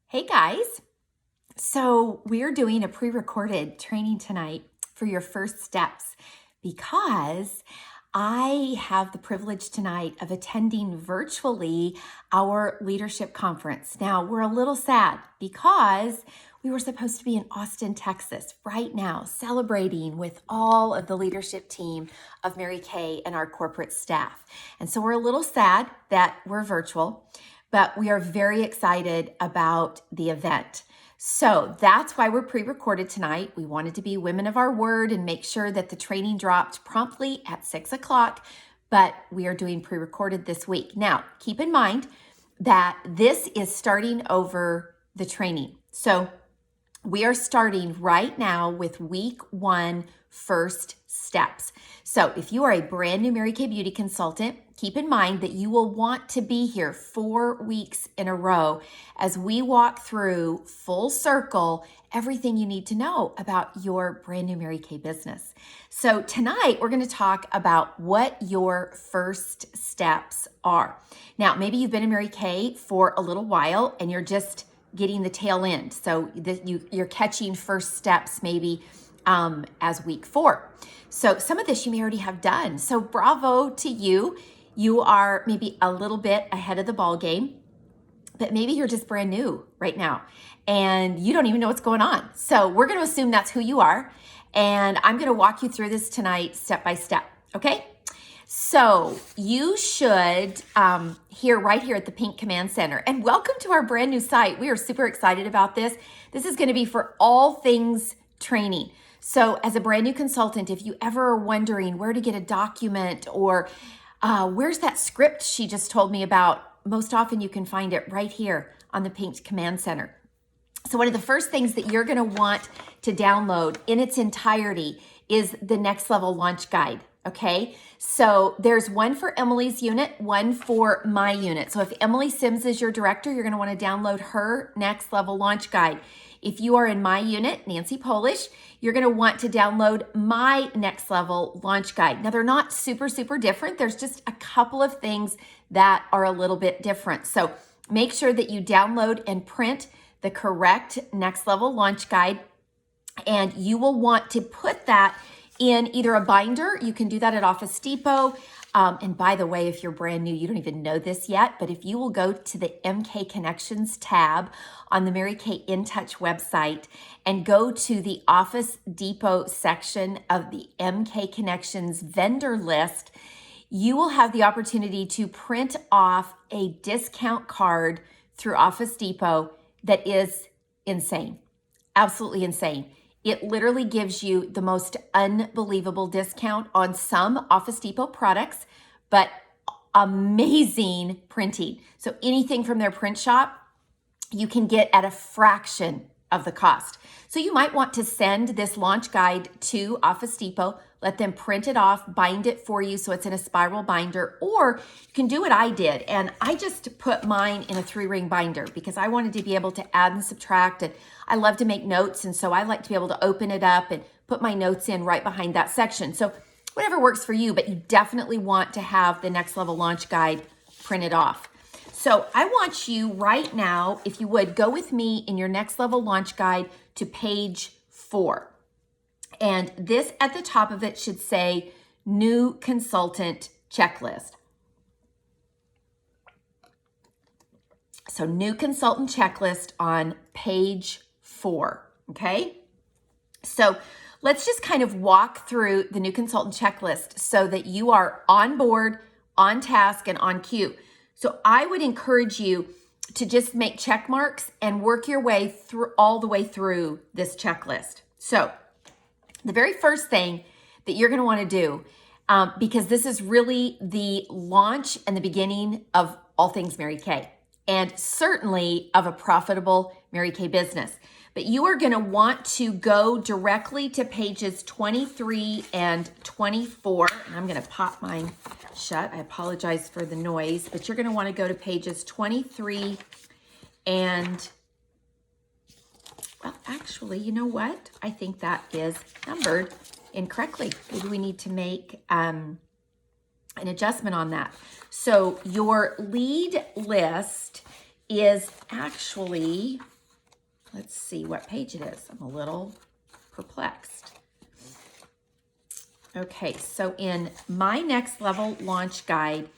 Hey guys, so we're doing a pre-recorded training tonight for your first steps because I have the privilege tonight of attending virtually our leadership conference. Now, we're a little sad because we were supposed to be in Austin, Texas right now, celebrating with all of the leadership team of Mary Kay and our corporate staff. And so we're a little sad that we're virtual, but we are very excited about the event. So that's why we're pre-recorded tonight. We wanted to be women of our word and make sure that the training dropped promptly at 6 o'clock, but we are doing pre-recorded this week. Now, keep in mind that this is starting over the training. So we are starting right now with week 1 first steps. So if you are a brand new Mary Kay Beauty consultant, keep in mind that you will want to be here 4 weeks in a row as we walk through full circle everything you need to know about your brand new Mary Kay business. So tonight we're going to talk about what your first steps are. Now, maybe you've been in Mary Kay for a little while and you're just getting the tail end. So you're catching first steps maybe as week 4. So some of this you may already have done. So bravo to you. You are maybe a little bit ahead of the ball game, but maybe you're just brand new right now and you don't even know what's going on. So we're going to assume that's who you are. And I'm going to walk you through this tonight step by step. Okay. So you should hear right here at the Pink Command Center. And welcome to our brand new site. We are super excited about this. This is going to be for all things training. So as a brand new consultant, if you ever are wondering where to get a document or where's that script she just told me about, most often you can find it right here on the Pink Command Center. So one of the first things that you're going to want to download in its entirety is the Next Level Launch Guide. Okay, so there's one for Emily's unit, one for my unit. So if Emily Sims is your director, you're going to want to download her Next Level Launch Guide. If you are in my unit, Nancy Polish, you're going to want to download my Next Level Launch Guide. Now, they're not super different. There's just a couple of things that are a little bit different. So make sure that you download and print the correct Next Level Launch Guide, and you will want to put that in either a binder. You can do that at Office Depot. And by the way, if you're brand new, you don't even know this yet, but if you will go to the MK Connections tab on the Mary Kay InTouch website and go to the Office Depot section of the MK Connections vendor list, you will have the opportunity to print off a discount card through Office Depot that is insane, absolutely insane. It literally gives you the most unbelievable discount on some Office Depot products, but amazing printing. So anything from their print shop, you can get at a fraction of the cost. So you might want to send this launch guide to Office Depot, let them print it off, bind it for you so it's in a spiral binder, or you can do what I did. And I just put mine in a 3-ring binder because I wanted to be able to add and subtract, and I love to make notes. And so I like to be able to open it up and put my notes in right behind that section. So whatever works for you, but you definitely want to have the Next Level Launch Guide printed off. So I want you right now, if you would, go with me in your Next Level Launch Guide to page 4. And this at the top of it should say New Consultant Checklist. So New Consultant Checklist on page 4, okay? So let's just kind of walk through the New Consultant Checklist so that you are on board, on task, and on cue. So I would encourage you to just make check marks and work your way through all the way through this checklist. So the very first thing that you're going to want to do, because this is really the launch and the beginning of all things Mary Kay, and certainly of a profitable Mary Kay business. But you are going to want to go directly to pages 23 and 24. And I'm going to pop mine shut. I apologize for the noise, but you're going to want to go to pages 23 and, well, actually, you know what? I think that is numbered incorrectly. Maybe we need to make an adjustment on that. So your lead list is actually let's see what page it is. I'm a little perplexed. Okay, so in my next level launch guide,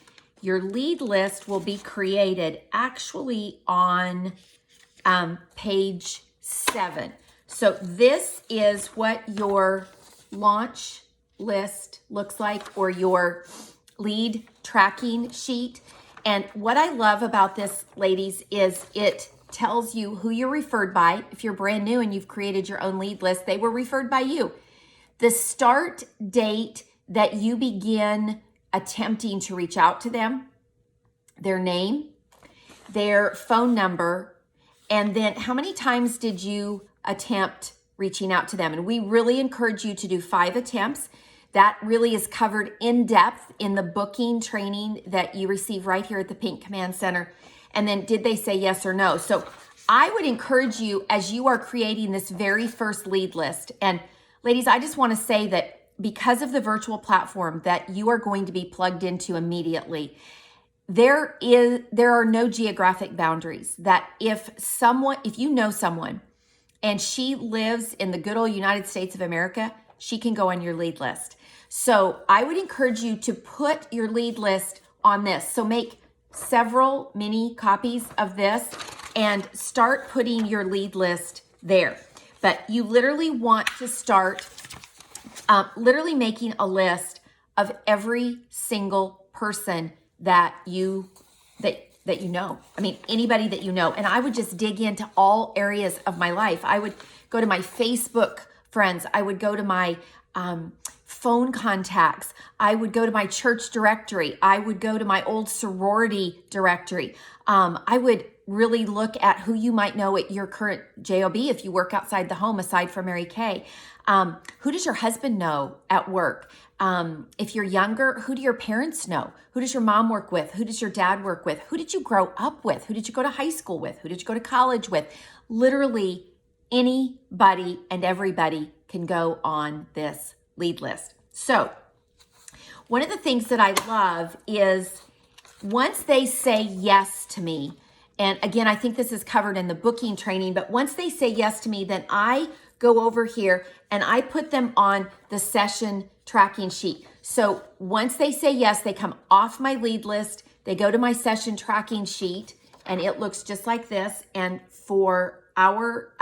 your lead list will be created actually on page 7. So this is what your launch list looks like, or your lead tracking sheet. And what I love about this, ladies, is it tells you who you're referred by. If you're brand new and you've created your own lead list, they were referred by you. The start date that you begin attempting to reach out to them, their name, their phone number, and then how many times did you attempt reaching out to them? And we really encourage you to do 5 attempts. That really is covered in depth in the booking training that you receive right here at the Pink Command Center. And then did they say yes or no? So I would encourage you, as you are creating this very first lead list, and ladies, I just want to say that because of the virtual platform that you are going to be plugged into immediately, there are no geographic boundaries. That if you know someone and she lives in the good old United States of America, she can go on your lead list. So I would encourage you to put your lead list on this. So make several mini copies of this and start putting your lead list there. But you literally want to start literally making a list of every single person that you know. I mean, anybody that you know. And I would just dig into all areas of my life. I would go to my Facebook friends. I would go to my phone contacts. I would go to my church directory. I would go to my old sorority directory. I would really look at who you might know at your current job if you work outside the home, aside from Mary Kay. Who does your husband know at work? If you're younger, who do your parents know? Who does your mom work with? Who does your dad work with? Who did you grow up with? Who did you go to high school with? Who did you go to college with? Literally anybody and everybody can go on this lead list. So one of the things that I love is once they say yes to me, and again, I think this is covered in the booking training, but once they say yes to me, then I go over here and I put them on the session tracking sheet. So once they say yes, they come off my lead list, they go to my session tracking sheet, and it looks just like this. And for our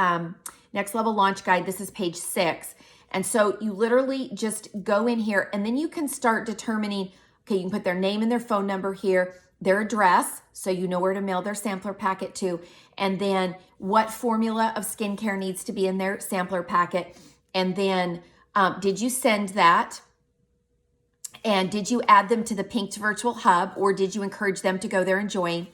next level launch guide, this is page 6. And so you literally just go in here and then you can start determining, okay, you can put their name and their phone number here, their address, so you know where to mail their sampler packet to, and then what formula of skincare needs to be in their sampler packet. And then did you send that? And did you add them to the Pinked Virtual Hub, or did you encourage them to go there and join?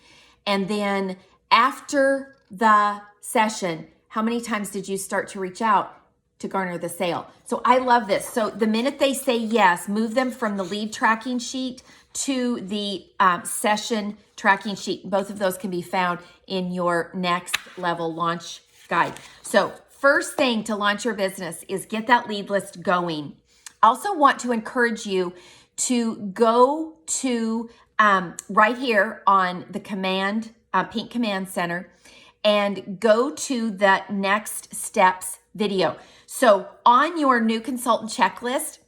And then after the session, how many times did you start to reach out to garner the sale? So I love this. So the minute they say yes, move them from the lead tracking sheet to the session tracking sheet. Both of those can be found in your next level launch guide. So first thing to launch your business is get that lead list going. I also want to encourage you to go to right here on the Pink Command Center and go to the next steps video. So on your new consultant checklist,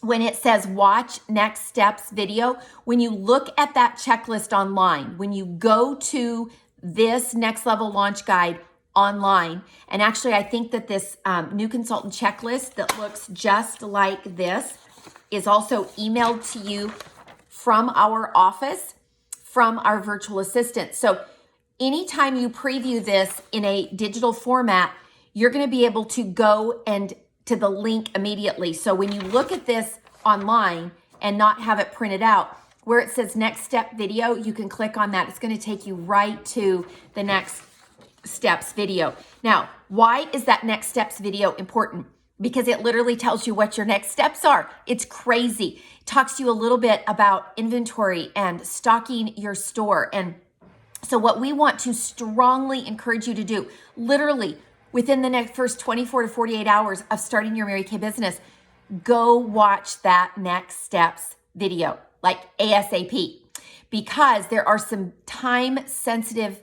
when it says watch next steps video, when you look at that checklist online, when you go to this next level launch guide online, and actually I think that this new consultant checklist that looks just like this is also emailed to you from our office, from our virtual assistant. So anytime you preview this in a digital format, you're going to be able to go and to the link immediately. So when you look at this online and not have it printed out, where it says next step video, you can click on that. It's going to take you right to the next steps video. Now, why is that next steps video important? Because it literally tells you what your next steps are. It's crazy. It talks to you a little bit about inventory and stocking your store. And so what we want to strongly encourage you to do, literally within the first 24 to 48 hours of starting your Mary Kay business, go watch that next steps video, like ASAP, because there are some time sensitive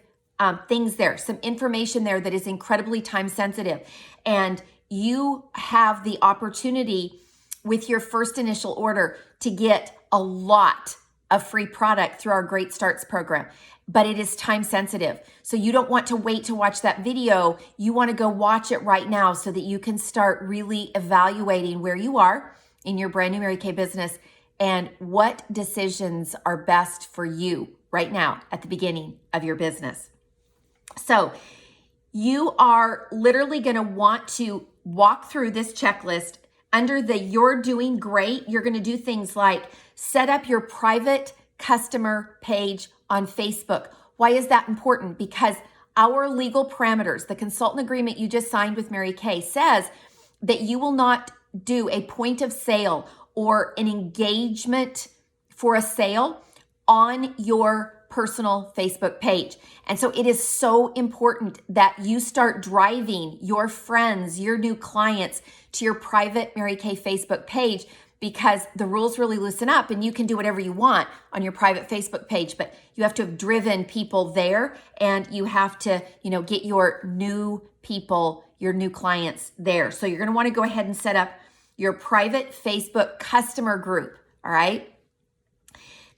things there, some information there that is incredibly time sensitive. And you have the opportunity with your first initial order to get a lot of free product through our Great Starts program, but it is time sensitive. So you don't want to wait to watch that video. You want to go watch it right now so that you can start really evaluating where you are in your brand new Mary Kay business and what decisions are best for you right now at the beginning of your business. So you are literally going to want to walk through this checklist. Under the You're Doing Great, you're going to do things like set up your private customer page on Facebook. Why is that important? Because our legal parameters, the consultant agreement you just signed with Mary Kay, says that you will not do a point of sale or an engagement for a sale on your personal Facebook page. And so it is so important that you start driving your friends, your new clients to your private Mary Kay Facebook page, because the rules really loosen up and you can do whatever you want on your private Facebook page, but you have to have driven people there, and you have to, get your new people, your new clients there. So you're going to want to go ahead and set up your private Facebook customer group. All right.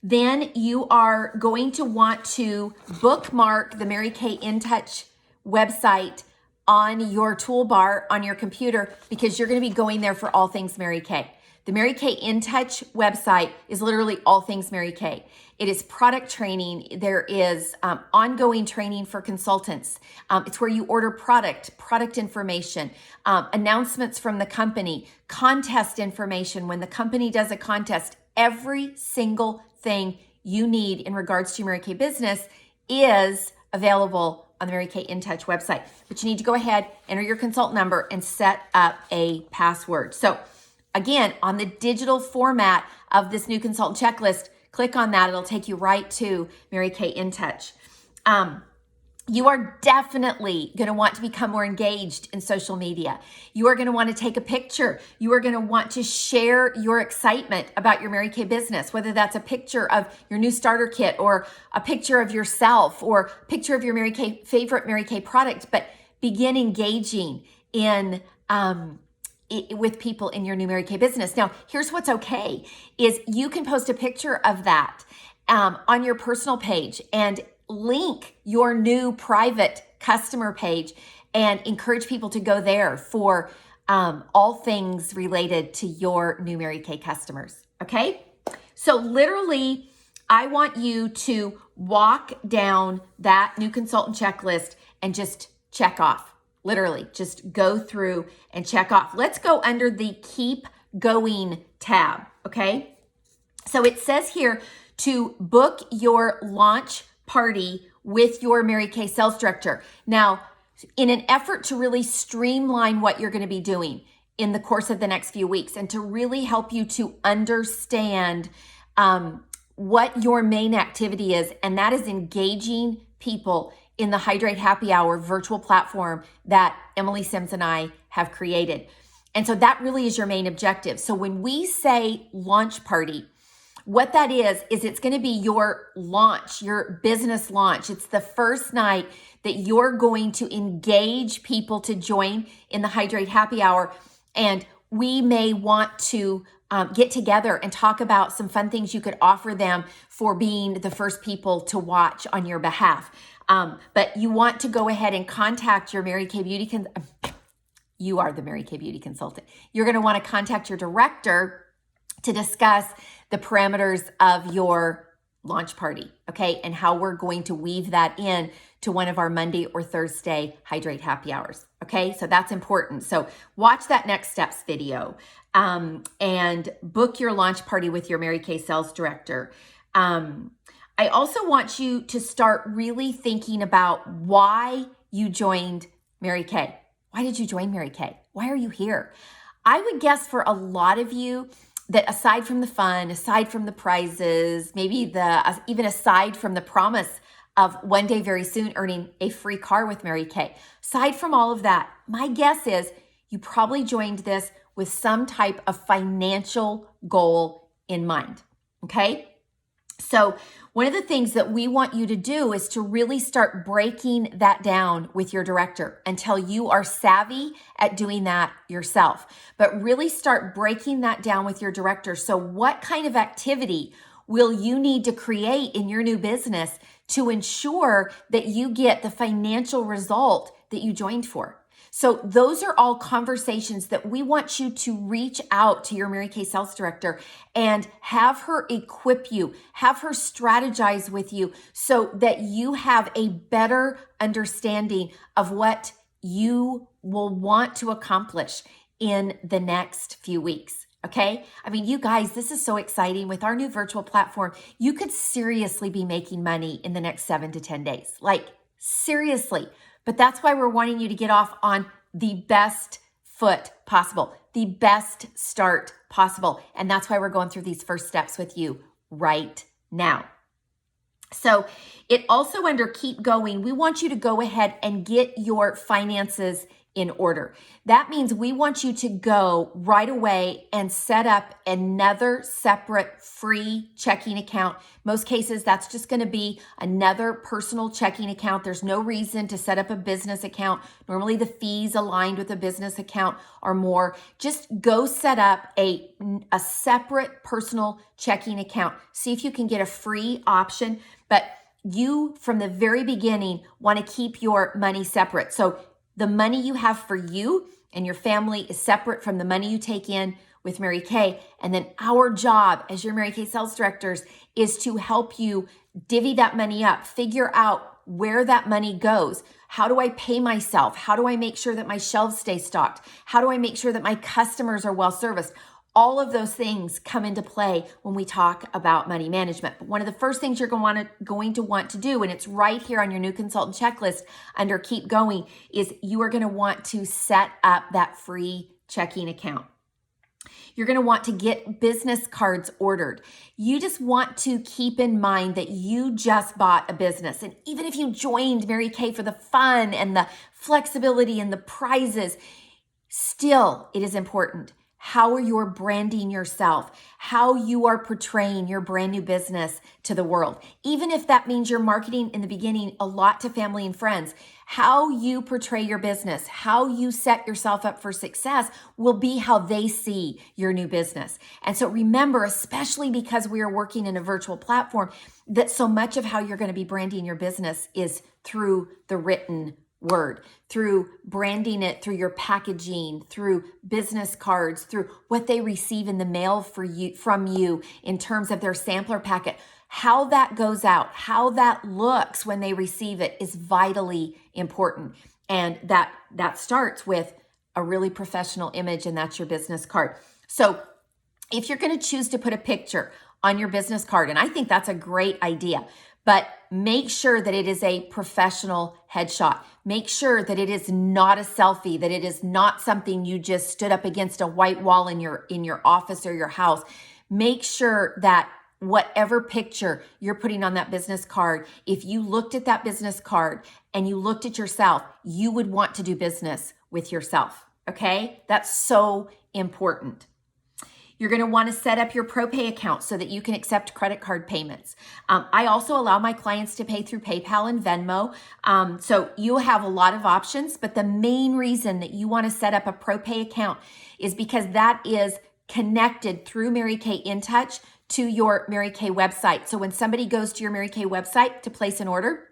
Then you are going to want to bookmark the Mary Kay InTouch website on your toolbar on your computer, because you're going to be going there for all things Mary Kay. The Mary Kay InTouch website is literally all things Mary Kay. It is product training. There is ongoing training for consultants. It's where you order product information, announcements from the company, contest information. When the company does a contest, every single thing you need in regards to your Mary Kay business is available on the Mary Kay InTouch website. But you need to go ahead, enter your consultant number, and set up a password. So again, on the digital format of this new consultant checklist, click on that. It'll take you right to Mary Kay InTouch. You are definitely going to want to become more engaged in social media. You are going to want to take a picture. You are going to want to share your excitement about your Mary Kay business, whether that's a picture of your new starter kit or a picture of yourself or a picture of your Mary Kay favorite Mary Kay product, but begin engaging in with people in your new Mary Kay business. Now, here's what's okay is you can post a picture of that on your personal page and link your new private customer page and encourage people to go there for all things related to your new Mary Kay customers. Okay. So literally, I want you to walk down that new consultant checklist and just check off. Literally, just go through and check off. Let's go under the Keep Going tab. Okay. So it says here to book your launch party with your Mary Kay sales director. Now, in an effort to really streamline what you're going to be doing in the course of the next few weeks and to really help you to understand what your main activity is, and that is engaging people in the Hydrate Happy Hour virtual platform that Emily Sims and I have created. And so that really is your main objective. So when we say launch party, what that is it's going to be your launch, your business launch. It's the first night that you're going to engage people to join in the Hydrate Happy Hour. And we may want to get together and talk about some fun things you could offer them for being the first people to watch on your behalf. But you want to go ahead and contact your Mary Kay Beauty you are the Mary Kay Beauty consultant. You're going to want to contact your director to discuss the parameters of your launch party, okay, and how we're going to weave that in to one of our Monday or Thursday Hydrate Happy Hours, okay? So that's important. So watch that next steps video and book your launch party with your Mary Kay sales director. I also want you to start really thinking about why you joined Mary Kay. Why did you join Mary Kay? Why are you here? I would guess for a lot of you that aside from the fun, aside from the prizes, maybe even aside from the promise of one day very soon earning a free car with Mary Kay, aside from all of that, my guess is you probably joined this with some type of financial goal in mind, okay? So one of the things that we want you to do is to really start breaking that down with your director until you are savvy at doing that yourself. But really start breaking that down with your director. So what kind of activity will you need to create in your new business to ensure that you get the financial result that you joined for? So those are all conversations that we want you to reach out to your Mary Kay sales director and have her equip you, have her strategize with you so that you have a better understanding of what you will want to accomplish in the next few weeks. Okay. I mean, you guys, this is so exciting. With our new virtual platform, you could seriously be making money in the next 7 to 10 days. Like, seriously. But that's why we're wanting you to get off on the best foot possible, the best start possible. And that's why we're going through these first steps with you right now. So it also under keep going, we want you to go ahead and get your finances in order. That means we want you to go right away and set up another separate free checking account. Most cases, that's just going to be another personal checking account. There's no reason to set up a business account. Normally the fees aligned with a business account are more. Just go set up a separate personal checking account. See if you can get a free option, but you from the very beginning want to keep your money separate. So the money you have for you and your family is separate from the money you take in with Mary Kay. And then our job as your Mary Kay sales directors is to help you divvy that money up, figure out where that money goes. How do I pay myself? How do I make sure that my shelves stay stocked? How do I make sure that my customers are well serviced? All of those things come into play when we talk about money management. But one of the first things you're going to want to do, and it's right here on your new consultant checklist under keep going, is you are going to want to set up that free checking account. You're going to want to get business cards ordered. You just want to keep in mind that you just bought a business. And even if you joined Mary Kay for the fun and the flexibility and the prizes, still it is important how you're branding yourself, how you are portraying your brand new business to the world. Even if that means you're marketing in the beginning a lot to family and friends, how you portray your business, how you set yourself up for success will be how they see your new business. And so remember, especially because we are working in a virtual platform, that so much of how you're going to be branding your business is through the written word, through branding it, through your packaging, through business cards, through what they receive in the mail from you in terms of their sampler packet. How that goes out, how that looks when they receive it is vitally important. And that starts with a really professional image, and that's your business card. So if you're going to choose to put a picture on your business card, and I think that's a great idea, but make sure that it is a professional headshot. Make sure that it is not a selfie, that it is not something you just stood up against a white wall in your office or your house. Make sure that whatever picture you're putting on that business card, if you looked at that business card and you looked at yourself, you would want to do business with yourself. Okay? That's so important. You're going to want to set up your ProPay account so that you can accept credit card payments. I also allow my clients to pay through PayPal and Venmo. So you have a lot of options, but the main reason that you want to set up a ProPay account is because that is connected through Mary Kay InTouch to your Mary Kay website. So when somebody goes to your Mary Kay website to place an order,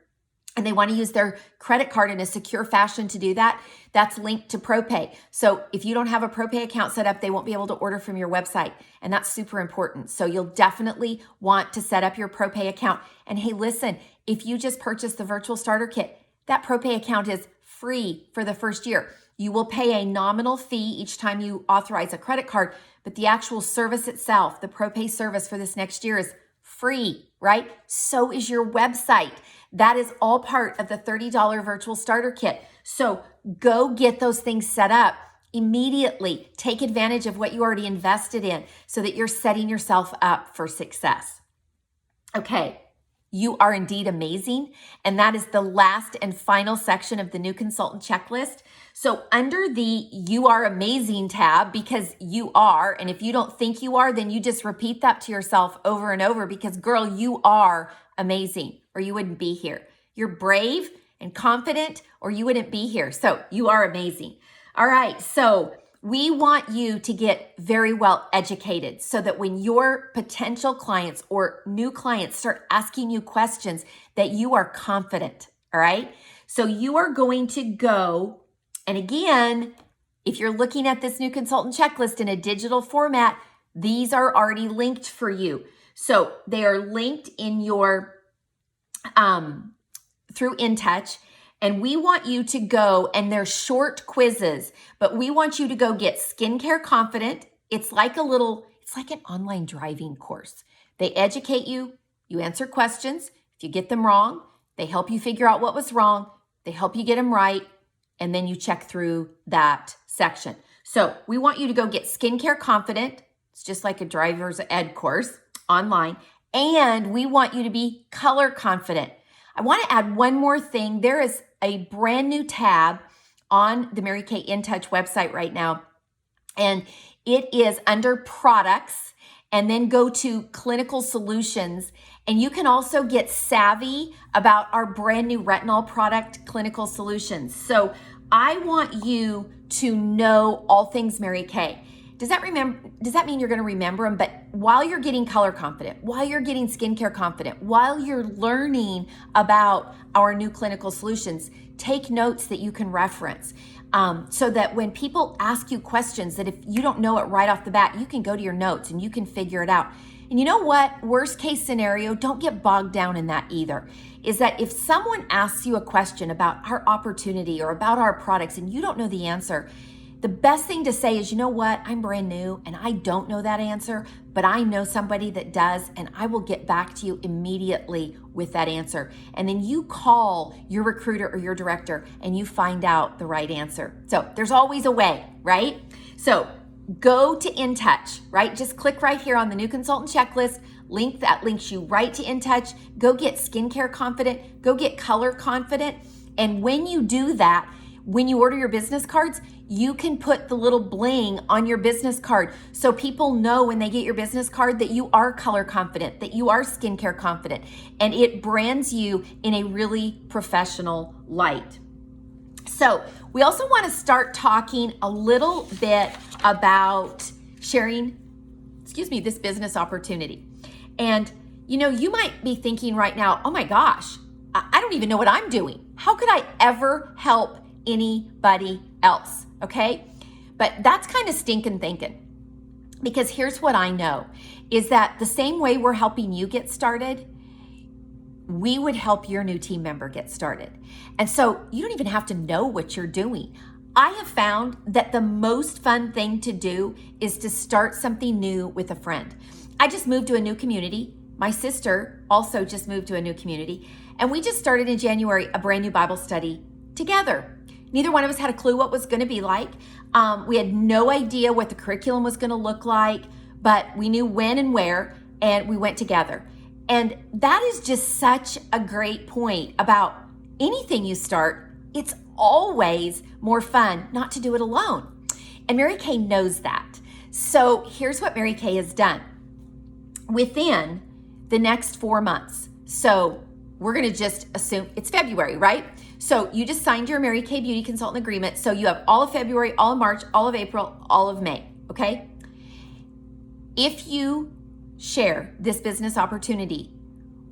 and they want to use their credit card in a secure fashion to do that, that's linked to ProPay. So if you don't have a ProPay account set up, they won't be able to order from your website. And that's super important. So you'll definitely want to set up your ProPay account. And hey, listen, if you just purchased the virtual starter kit, that ProPay account is free for the first year. You will pay a nominal fee each time you authorize a credit card, but the actual service itself, the ProPay service for this next year, is free, right? So is your website. That is all part of the $30 virtual starter kit. So go get those things set up immediately. Take advantage of what you already invested in so that you're setting yourself up for success. Okay. You are indeed amazing. And that is the last and final section of the new consultant checklist. So under the You Are Amazing tab, because you are, and if you don't think you are, then you just repeat that to yourself over and over because girl, you are amazing or you wouldn't be here. You're brave and confident or you wouldn't be here. So you are amazing. All right. So we want you to get very well educated so that when your potential clients or new clients start asking you questions that you are confident, all right? So you are going to go, and again, if you're looking at this new consultant checklist in a digital format, these are already linked for you. So they are linked in your, through InTouch. And we want you to go, and they're short quizzes, but we want you to go get Skincare Confident. It's like an online driving course. They educate you, you answer questions. If you get them wrong, they help you figure out what was wrong. They help you get them right. And then you check through that section. So we want you to go get Skincare Confident. It's just like a driver's ed course online. And we want you to be Color Confident. I want to add one more thing. There is a brand new tab on the Mary Kay InTouch website right now, and it is under products, and then go to clinical solutions. And you can also get savvy about our brand new retinol product, Clinical Solutions. So I want you to know all things Mary Kay. Does that mean you're going to remember them? But while you're getting Color Confident, while you're getting Skincare Confident, while you're learning about our new Clinical Solutions, take notes that you can reference so that when people ask you questions that if you don't know it right off the bat, you can go to your notes and you can figure it out. And you know what? Worst case scenario, don't get bogged down in that either, is that if someone asks you a question about our opportunity or about our products and you don't know the answer, the best thing to say is, you know what, I'm brand new and I don't know that answer, but I know somebody that does, and I will get back to you immediately with that answer. And then you call your recruiter or your director and you find out the right answer. So there's always a way, right? So go to InTouch, right? Just click right here on the new consultant checklist, link that links you right to InTouch. Go get Skincare Confident, go get Color Confident. And when you do that, when you order your business cards, you can put the little bling on your business card so people know when they get your business card that you are Color Confident, that you are Skincare Confident, and it brands you in a really professional light. So we also want to start talking a little bit about sharing, this business opportunity. And you might be thinking right now, oh my gosh, I don't even know what I'm doing. How could I ever help anybody else? Okay. But that's kind of stinking thinking, because here's what I know is that the same way we're helping you get started, we would help your new team member get started. And so you don't even have to know what you're doing. I have found that the most fun thing to do is to start something new with a friend. I just moved to a new community. My sister also just moved to a new community. And we just started in January a brand new Bible study together. Neither one of us had a clue what it was going to be like. We had no idea what the curriculum was going to look like, but we knew when and where, and we went together. And that is just such a great point about anything you start. It's always more fun not to do it alone. And Mary Kay knows that. So here's what Mary Kay has done. Within the next 4 months, so we're going to just assume it's February, right? So you just signed your Mary Kay Beauty Consultant Agreement. So you have all of February, all of March, all of April, all of May, okay? If you share this business opportunity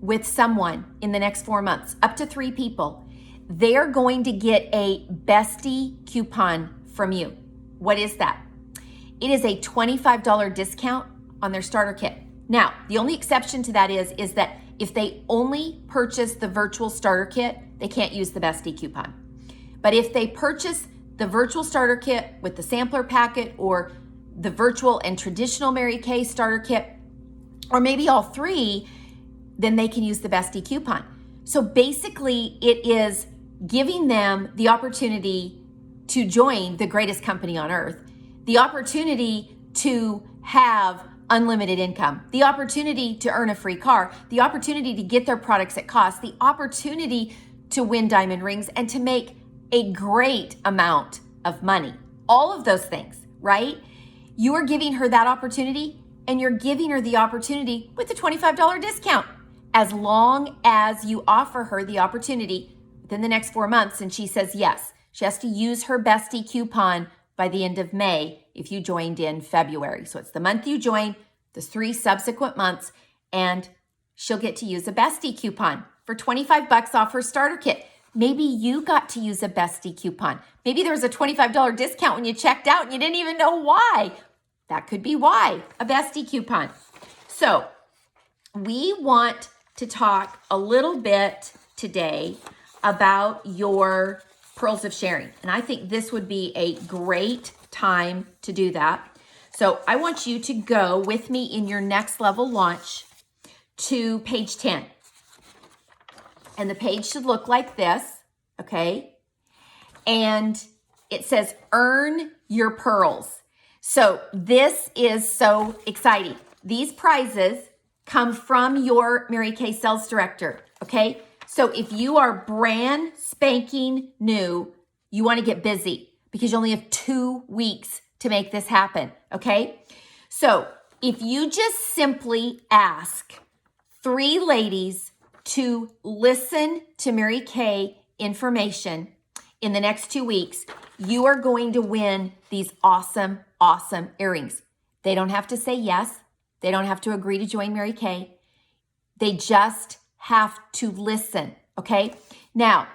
with someone in the next 4 months, up to 3 people, they're going to get a bestie coupon from you. What is that? It is a $25 discount on their starter kit. Now, the only exception to that is that if they only purchase the virtual starter kit, they can't use the bestie coupon. But if they purchase the virtual starter kit with the sampler packet, or the virtual and traditional Mary Kay starter kit, or maybe all 3, then they can use the bestie coupon. So basically it is giving them the opportunity to join the greatest company on earth, the opportunity to have unlimited income, the opportunity to earn a free car, the opportunity to get their products at cost, the opportunity to win diamond rings and to make a great amount of money. All of those things, right? You are giving her that opportunity, and you're giving her the opportunity with a $25 discount. As long as you offer her the opportunity within the next 4 months and she says yes, she has to use her bestie coupon by the end of May if you joined in February. So it's the month you join, the 3 subsequent months, and she'll get to use a bestie coupon for $25 off her starter kit. Maybe you got to use a bestie coupon. Maybe there was a $25 discount when you checked out and you didn't even know why. That could be why, a bestie coupon. So we want to talk a little bit today about your pearls of sharing. And I think this would be a great time to do that. So I want you to go with me in your next level launch to page 10. And the page should look like this, okay? And it says, earn your pearls. So this is so exciting. These prizes come from your Mary Kay sales director, okay? So if you are brand spanking new, you want to get busy because you only have 2 weeks to make this happen, okay? So if you just simply ask 3 ladies to listen to Mary Kay information in the next 2 weeks, you are going to win these awesome, awesome earrings. They don't have to say yes. They don't have to agree to join Mary Kay. They just have to listen, okay? Now,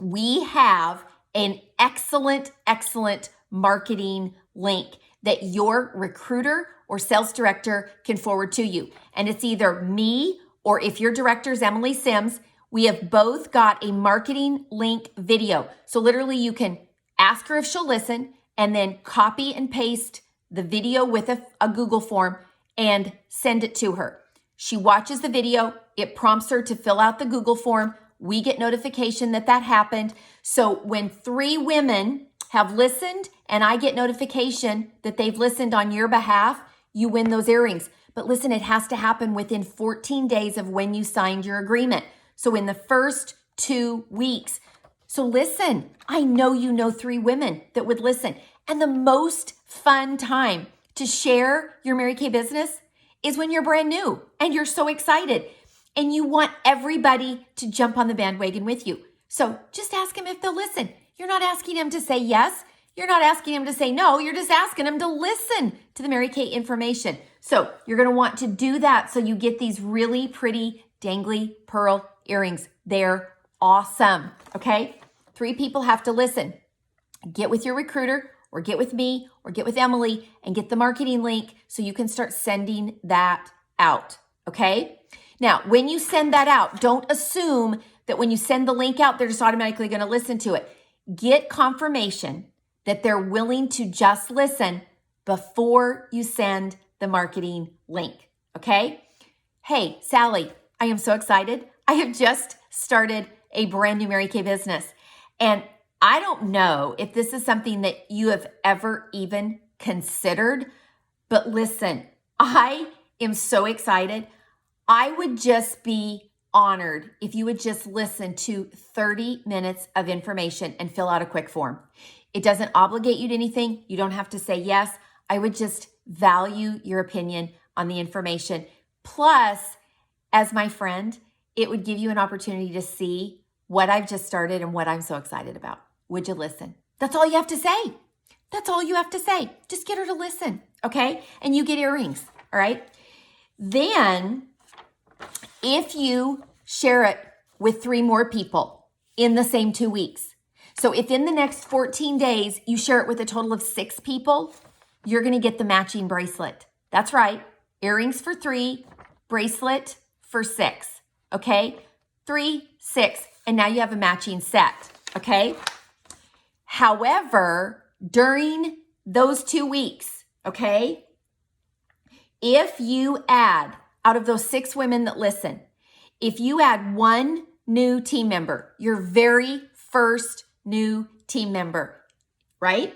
we have an excellent, excellent marketing link that your recruiter or sales director can forward to you. And it's either me or if your director is Emily Sims, we have both got a marketing link video. So literally you can ask her if she'll listen and then copy and paste the video with a Google form and send it to her. She watches the video. It prompts her to fill out the Google form. We get notification that that happened. So when 3 women have listened and I get notification that they've listened on your behalf, you win those earrings. But listen, it has to happen within 14 days of when you signed your agreement. So in the first 2 weeks. So listen, I know you know 3 women that would listen. And the most fun time to share your Mary Kay business is when you're brand new and you're so excited and you want everybody to jump on the bandwagon with you. So just ask them if they'll listen. You're not asking them to say yes. You're not asking them to say no. You're just asking them to listen to the Mary Kay information. So you're going to want to do that so you get these really pretty dangly pearl earrings. They're awesome. Okay? 3 people have to listen. Get with your recruiter or get with me or get with Emily and get the marketing link so you can start sending that out. Okay? Now, when you send that out, don't assume that when you send the link out, they're just automatically going to listen to it. Get confirmation that they're willing to just listen before you send the marketing link. Okay? Hey, Sally, I am so excited. I have just started a brand new Mary Kay business. And I don't know if this is something that you have ever even considered, but listen, I am so excited. I would just be honored if you would just listen to 30 minutes of information and fill out a quick form. It doesn't obligate you to anything. You don't have to say yes. I would just value your opinion on the information. Plus, as my friend, it would give you an opportunity to see what I've just started and what I'm so excited about. Would you listen? That's all you have to say. That's all you have to say. Just get her to listen, okay? And you get earrings, all right? Then, if you share it with 3 more people in the same 2 weeks, so if in the next 14 days you share it with a total of 6 people, you're going to get the matching bracelet. That's right. Earrings for 3, bracelet for 6, okay? 3, 6, and now you have a matching set, okay? However, during those 2 weeks, okay, if you add, out of those 6 women that listen, if you add 1 new team member, your very first new team member, right,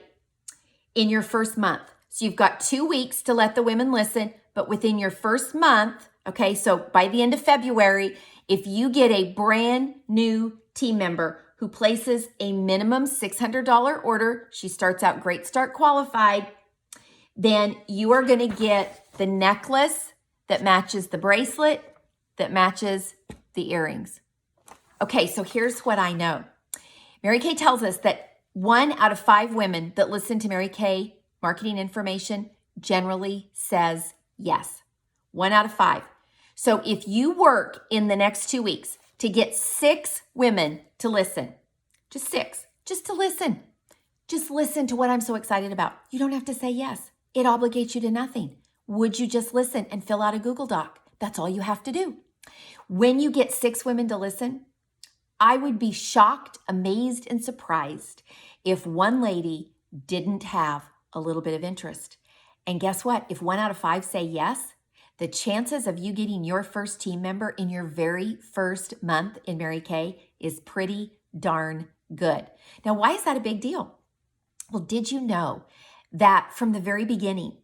in your first month, So you've got 2 weeks to let the women listen, but within your first month, okay, so by the end of February, if you get a brand new team member who places a minimum $600 order, she starts out Great Start qualified, then you are going to get the necklace that matches the bracelet, that matches the earrings. Okay, so here's what I know. Mary Kay tells us that 1 out of 5 women that listen to Mary Kay marketing information generally says yes. 1 out of 5. So if you work in the next 2 weeks to get 6 women to listen, just 6, just to listen, just listen to what I'm so excited about. You don't have to say yes. It obligates you to nothing. Would you just listen and fill out a Google Doc? That's all you have to do. When you get 6 women to listen, I would be shocked, amazed, and surprised if one lady didn't have a little bit of interest. And guess what? If 1 out of 5 say yes, the chances of you getting your first team member in your very first month in Mary Kay is pretty darn good. Now, why is that a big deal? Well, did you know that from the very beginning,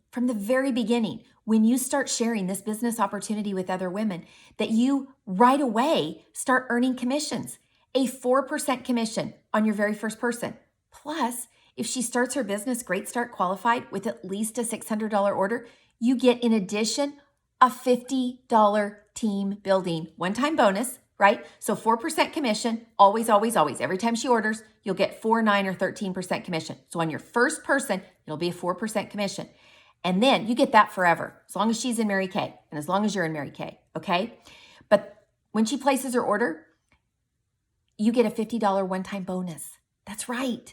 when you start sharing this business opportunity with other women, that you right away start earning commissions, a 4% commission on your very first person. Plus, if she starts her business Great Start qualified with at least a $600 order, you get in addition a $50 team building one-time bonus, right? So 4% commission, always, always, always. Every time she orders, you'll get 4, 9, or 13% commission. So on your first person, it'll be a 4% commission. And then you get that forever, as long as she's in Mary Kay and as long as you're in Mary Kay, okay? But when she places her order, you get a $50 one-time bonus. That's right.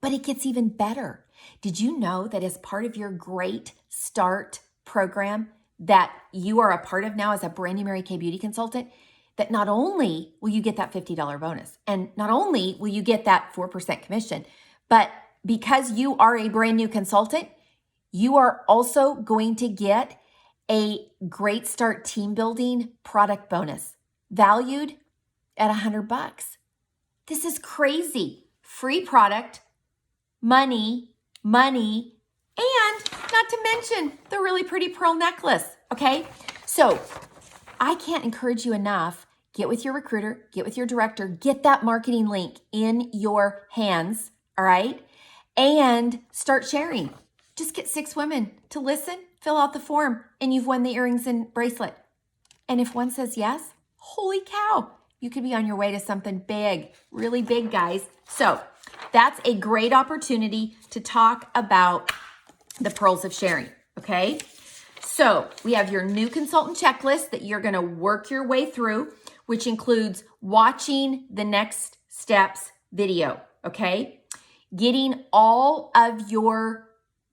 But it gets even better. Did you know that as part of your Great Start program that you are a part of now as a brand new Mary Kay beauty consultant, that not only will you get that $50 bonus and not only will you get that 4% commission, but because you are a brand new consultant, you are also going to get a Great Start team building product bonus valued at $100. This is crazy. Free product, money, and not to mention the really pretty pearl necklace, okay? So I can't encourage you enough. Get with your recruiter, get with your director, get that marketing link in your hands, all right? And start sharing. Just get 6 women to listen, fill out the form, and you've won the earrings and bracelet. And if one says yes, holy cow, you could be on your way to something big, really big, guys. So that's a great opportunity to talk about the pearls of sharing, okay? So we have your new consultant checklist that you're going to work your way through, which includes watching the next steps video, okay? Getting all of your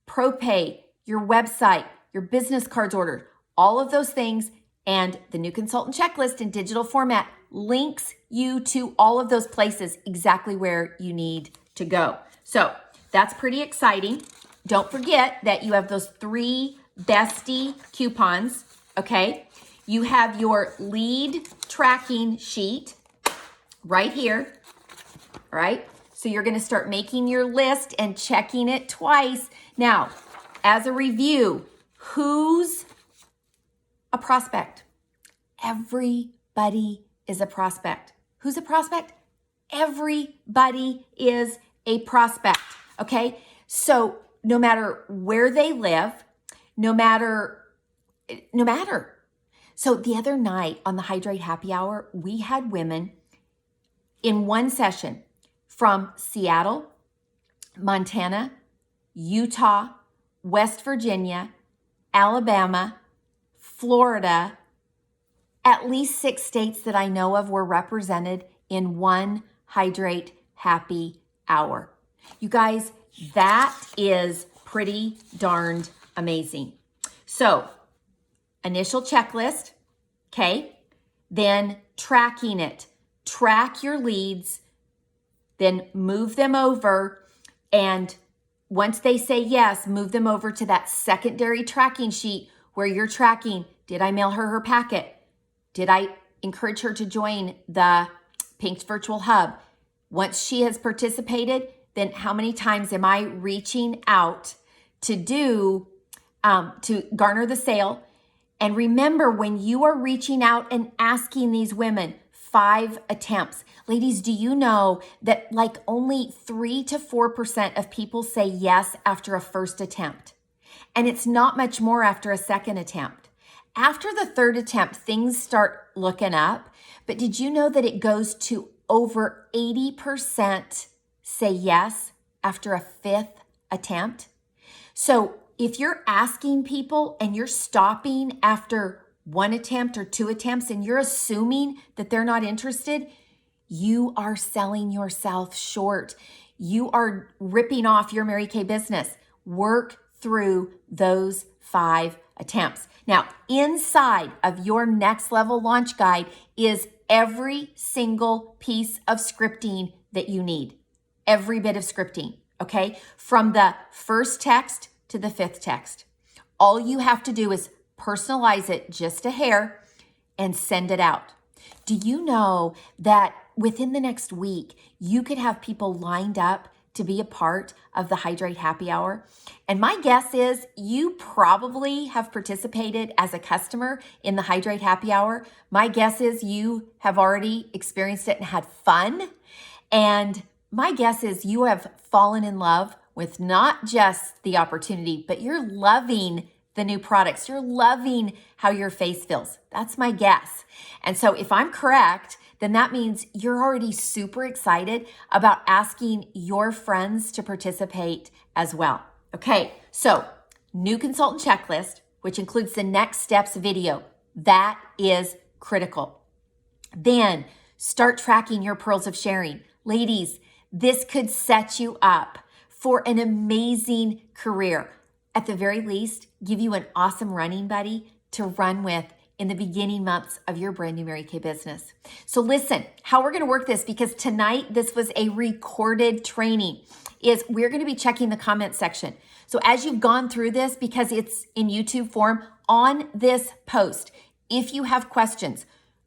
ProPay, your website, your business cards ordered, all of those things, and the new consultant checklist in digital format links you to all of those places exactly where you need to go. So that's pretty exciting. Don't forget that you have those 3 bestie coupons, okay? You have your lead tracking sheet right here, all right? So you're gonna start making your list and checking it twice. Now, as a review, who's a prospect? Everybody is a prospect. Who's a prospect? Everybody is a prospect, okay? So no matter where they live, no matter. So the other night on the Hydrate Happy Hour, we had women in one session from Seattle, Montana, Utah, West Virginia, Alabama, Florida. At least 6 states that I know of were represented in one Hydrate Happy Hour. You guys, that is pretty darned amazing. So, initial checklist, okay? Then tracking it. Track your leads, then move them over, and once they say yes, move them over to that secondary tracking sheet where you're tracking, did I mail her packet? Did I encourage her to join the Pink's Virtual Hub? Once she has participated, then how many times am I reaching out to do to garner the sale. And remember, when you are reaching out and asking these women, 5 attempts. Ladies, do you know that like only 3 to 4% of people say yes after a first attempt? And it's not much more after a second attempt. After the third attempt, things start looking up. But did you know that it goes to over 80% say yes after a 5th attempt? So if you're asking people and you're stopping after 1 attempt or 2 attempts and you're assuming that they're not interested, you are selling yourself short. You are ripping off your Mary Kay business. Work through those 5 attempts. Now, inside of your next level launch guide is every single piece of scripting that you need. Every bit of scripting, okay? From the first text to the 5th text. All you have to do is personalize it just a hair and send it out. Do you know that within the next week, you could have people lined up to be a part of the Hydrate Happy Hour? And my guess is you probably have participated as a customer in the Hydrate Happy Hour. My guess is you have already experienced it and had fun. And my guess is you have fallen in love with not just the opportunity, but you're loving the new products. You're loving how your face feels. That's my guess. And so if I'm correct, then that means you're already super excited about asking your friends to participate as well. Okay, so new consultant checklist, which includes the next steps video. That is critical. Then start tracking your pearls of sharing. Ladies, this could set you up for an amazing career. At the very least, give you an awesome running buddy to run with in the beginning months of your brand new Mary Kay business. So listen, how we're going to work this, because tonight this was a recorded training, is we're going to be checking the comment section. So as you've gone through this, because it's in YouTube form, on this post, if you have questions,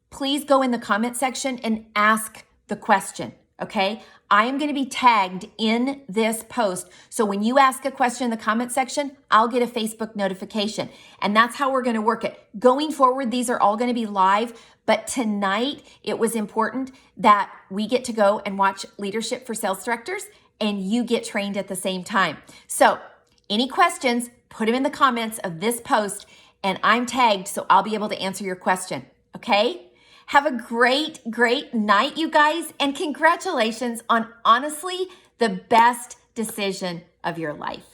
please go in the comment section and ask the question, okay? I am going to be tagged in this post. So when you ask a question in the comment section, I'll get a Facebook notification. And that's how we're going to work it. Going forward, these are all going to be live. But tonight, it was important that we get to go and watch Leadership for Sales Directors and you get trained at the same time. So any questions, put them in the comments of this post and I'm tagged so I'll be able to answer your question. Okay? Have a great, great night, you guys, and congratulations on honestly the best decision of your life.